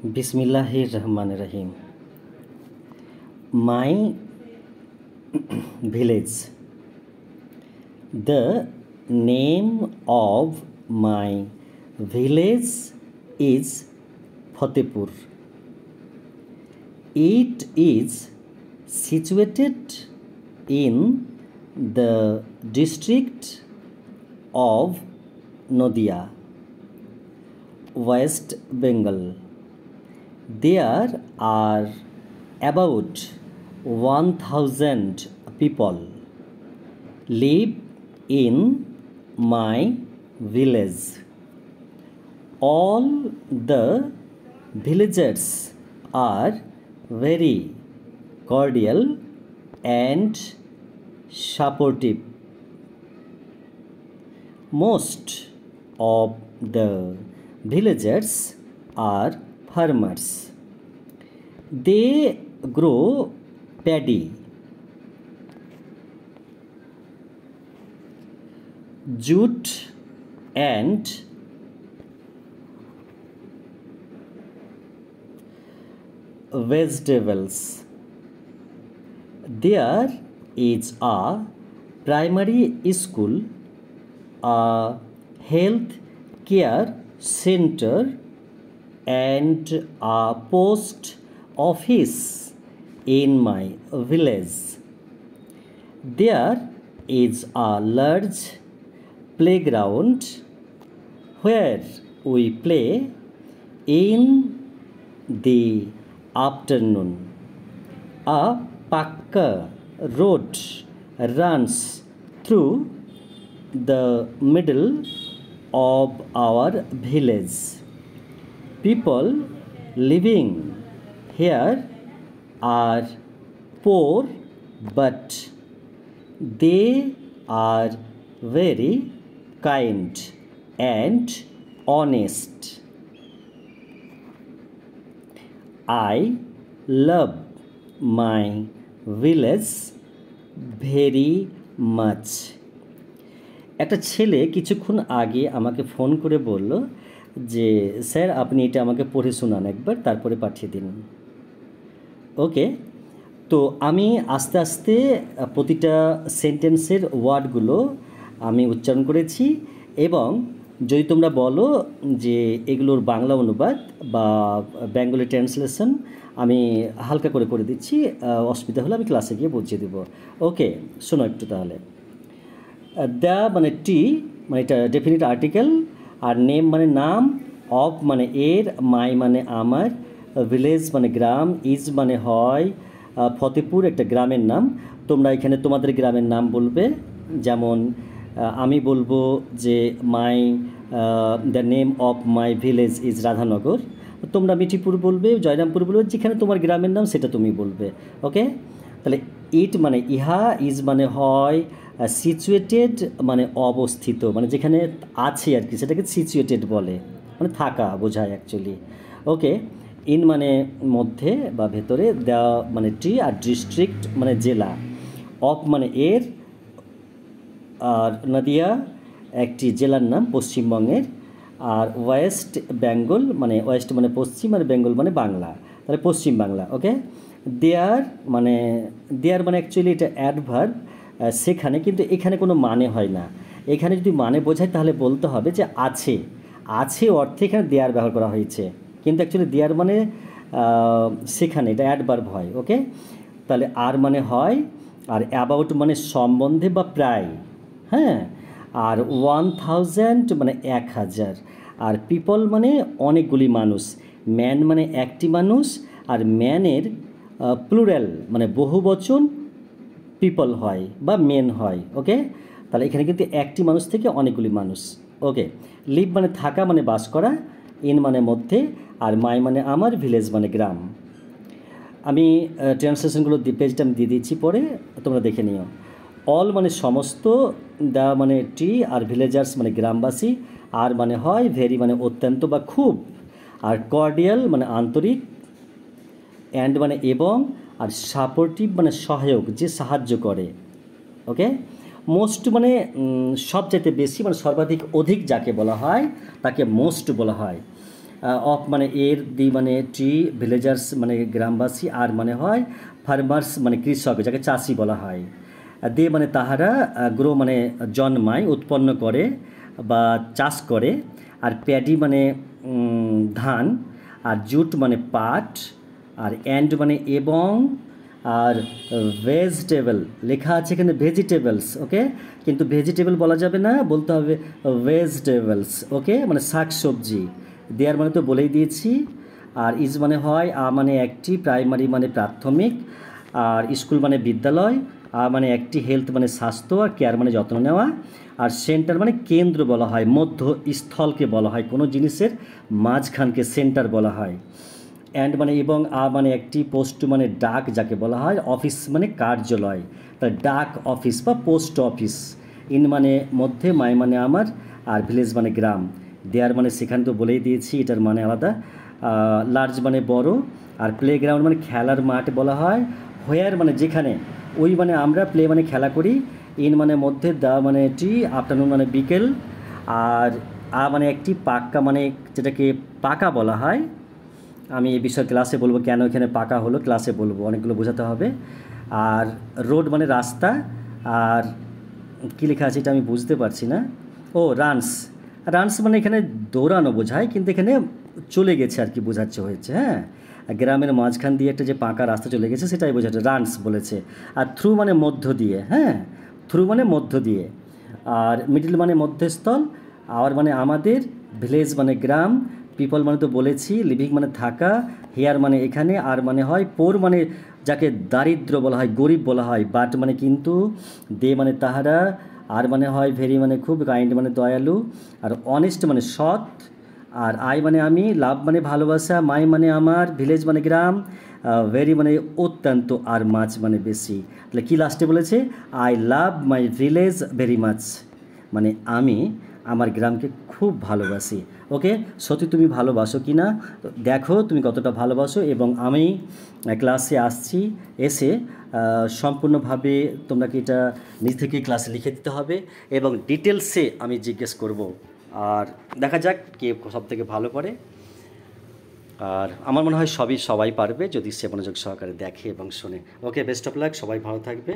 Bismillahirrahmanirrahim. My village. The name of my village is Fatehpur. It is situated in the district of Nadia, West Bengal. There are about 1000 people live in my village. All the villagers are very cordial and supportive. Most of the villagers are farmers. They grow paddy, jute, and vegetables. There is a primary school, a health care center, and a post office in my village. There is a large playground where we play in the afternoon. A Pakka road runs through the middle of our village. People living here are poor, but they are very kind and honest. I love my village very much. একটা ছেলে কিছুক্ষণ আগে আমাকে phone করে বলল যে sir আপনি এটা আমাকে পড়ে শোনান একবার, তারপরে পাঠিয়ে দিন। ওকে, তো আমি আস্তে আস্তে প্রতিটা সেন্টেন্সের ওয়ার্ডগুলো আমি উচ্চারণ করেছি, এবং যদি তোমরা বলো যে এগুলোর বাংলা অনুবাদ বা বেঙ্গলি ট্রান্সলেশন আমি হালকা করে করে দিচ্ছি, অসুবিধা হলে আমি ক্লাসে গিয়ে বুঝিয়ে দেবো। ওকে, শোনো একটু তাহলে। দ্য মানে টি মানে এটা ডেফিনিট আর্টিকেল, আর নেম মানে নাম, অফ মানে এর, মাই মানে আমার, ভিলেজ মানে গ্রাম, ইজ মানে হয়, ফতেপুর একটা গ্রামের নাম। তোমরা এখানে তোমাদের গ্রামের নাম বলবে, যেমন আমি বলবো যে my the name of my village is Radhanagar. তোমরা মিঠিপুর বলবে, জয়রামপুর বলবে, যেখানে তোমার গ্রামের নাম সেটা তুমি বলবে। ওকে, তাহলে ইট মানে ইহা, ইজ মানে হয়, সিচুয়েটেড মানে অবস্থিত, মানে যেখানে আছে আর কি, সেটাকে সিচুয়েটেড বলে, মানে থাকা বোঝায় অ্যাকচুয়ালি। ওকে, ইন মানে মধ্যে বা ভেতরে, দেওয়া মানে টি, আর ডিস্ট্রিক্ট মানে জেলা, অফ মানে এর, আর নদিয়া একটি জেলার নাম পশ্চিমবঙ্গের, আর ওয়েস্ট বেঙ্গল মানে ওয়েস্ট মানে পশ্চিম, আর বেঙ্গল মানে বাংলা, তাহলে পশ্চিম বাংলা। ওকে, দেয়ার মানে অ্যাকচুয়ালি এটা অ্যাডভার্ব সেখানে, কিন্তু এখানে কোনো মানে হয় না। এখানে যদি মানে বোঝায় তাহলে বলতে হবে যে আছে, আছে অর্থে এখানে দেয়ার ব্যবহার করা হয়েছে, কিন্তু অ্যাকচুয়ালি দেয়ার মানে সেখানে এটা অ্যাডভার্ব হয়। ওকে, তাহলে আর মানে হয়, আর অ্যাবাউট মানে সম্বন্ধে বা প্রায়, হ্যাঁ, আর 1000 মানে 1000, আর পিপল মানে অনেকগুলি মানুষ, ম্যান মানে একটি মানুষ, আর ম্যানের প্লুরাল মানে বহুবচন পিপল হয় বা মেন হয়। ওকে, তাহলে এখানে কিন্তু একটি মানুষ থেকে অনেকগুলি মানুষ। ওকে, লিভ মানে থাকা মানে বাস করা, ইন মানে মধ্যে, আর মাই মানে আমার, ভিলেজ মানে গ্রাম। আমি ট্রান্সলেশনগুলো পেজটা আমি দিয়ে দিচ্ছি, পরে তোমরা দেখে নিও। অল মানে সমস্ত, দ্য মানে টি, আর ভিলেজার্স মানে গ্রামবাসী, আর মানে হয়, ভেরি মানে অত্যন্ত বা খুব, আর কর্ডিয়াল মানে আন্তরিক, অ্যান্ড মানে এবং, আর সাপোর্টিভ মানে সহায়ক, যে সাহায্য করে। ওকে, মোস্ট মানে সবচাইতে বেশি, মানে সর্বাধিক অধিক যাকে বলা হয় তাকে মোস্ট বলা হয়। অফ মানে এর, দি মানে ট্রি, ভিলেজার্স মানে গ্রামবাসী, আর মানে হয় ফার্মার্স মানে কৃষক, যাকে চাষি বলা হয়। দে মানে তাহারা, গ্রো মানে জন্মায়, উৎপন্ন করে বা চাষ করে। আর প্যাডি মানে ধান, আর জুট মানে পাট, আর অ্যান্ড মানে এবং, আর ভেজিটেবল লেখা আছে এখানে ভেজিটেবলস, ওকে, কিন্তু ভেজিটেবল বলা যাবে না, বলতে হবে ভেজিটেবলস, ওকে, মানে শাক সবজি। দেয়ার মানে তো বলেই দিয়েছি। আর ইজ মানে হয়, মানে একটি, প্রাইমারি মানে প্রাথমিক, আর স্কুল মানে বিদ্যালয়, মানে একটি, হেলথ মানে স্বাস্থ্য, আর কেয়ার মানে যত্ন নেওয়া, আর সেন্টার মানে কেন্দ্র বলা হয়, মধ্যস্থলকে বলা হয়, কোনো জিনিসের মাঝখানকে সেন্টার বলা হয়। অ্যান্ড মানে এবং, মানে একটি, পোস্ট মানে ডাক যাকে বলা হয়, অফিস মানে কার্যালয়, তা ডাক অফিস বা পোস্ট অফিস। ইন মানে মধ্যে, মাই মানে আমার, আর ভিলেজ মানে গ্রাম। দেয়ার মানে সেখানে তো বলেই দিয়েছি, এটার মানে আলাদা। লার্জ মানে বড়, আর প্লেগ্রাউন্ড মানে খেলার মাঠ বলা হয়। হোয়ার মানে যেখানে, ওই মানে আমরা, প্লে মানে খেলা করি, ইন মানে মধ্যে, দা মানে টি, আফটারনুন মানে বিকেল, আর মানে একটি, পাক্কা মানে যেটাকে পাকা বলা হয়। আমি এই বিষয়ে ক্লাসে বলবো, কেন এখানে পাকা হলো ক্লাসে বলবো, অনেকগুলো বোঝাতে হবে। আর রোড মানে রাস্তা, আর কী লেখা আছে এটা আমি বুঝতে পারছি না। ও রানস, রানস মানে এখানে দৌড়ানো বোঝায়, কিন্তু এখানে চলে গেছে আর কি বোঝাচ্ছে হয়েছে, হ্যাঁ। গ্রামের মাঝখান দিয়ে একটা যে পাকা রাস্তা চলে গেছে সেটাই বোঝাচ্ছে, রানস বলেছে। আর থ্রু মানে মধ্য দিয়ে, হ্যাঁ, থ্রু মানে মধ্য দিয়ে। আর মিডল মানে মধ্যস্থল, আর মানে আমাদের, ভিলেজ মানে গ্রাম, পিপল মানে তো বলেছি, লিভিং মানে থাকা, হেয়ার মানে এখানে, আর মানে হয় পোর মানে যাকে দারিদ্র বলা হয়, গরিব বলা হয়, বাট মানে কিন্তু, দে মানে তাহারা, আর মানে হয় ভেরি মানে খুব, কাইন্ড মানে দয়ালু, আর অনেস্ট মানে সৎ, আর আই মানে আমি, লাভ মানে ভালোবাসা, মাই মানে আমার, ভিলেজ মানে গ্রাম, ভেরি মানে অত্যন্ত, আর মাছ মানে বেশি। তাহলে কী লাস্টে বলেছে, I love my village very much, মানে আমি আমার গ্রামকে খুব ভালোবাসি। ওকে, সত্যি তুমি ভালোবাসো কি না দেখো তুমি কতটা ভালোবাসো। এবং আমি ক্লাসে আসছি, এসে সম্পূর্ণভাবে তোমরা কি এটা নিজ থেকে ক্লাসে লিখে দিতে হবে, এবং ডিটেলসে আমি জিজ্ঞেস করব, আর দেখা যাক কে সব থেকে ভালো করে। আর আমার মনে হয় সবাই পারবে যদি সে মনোযোগ সহকারে দেখে এবং শোনে। ওকে, বেস্ট অফ লাক, সবাই ভালো থাকবে।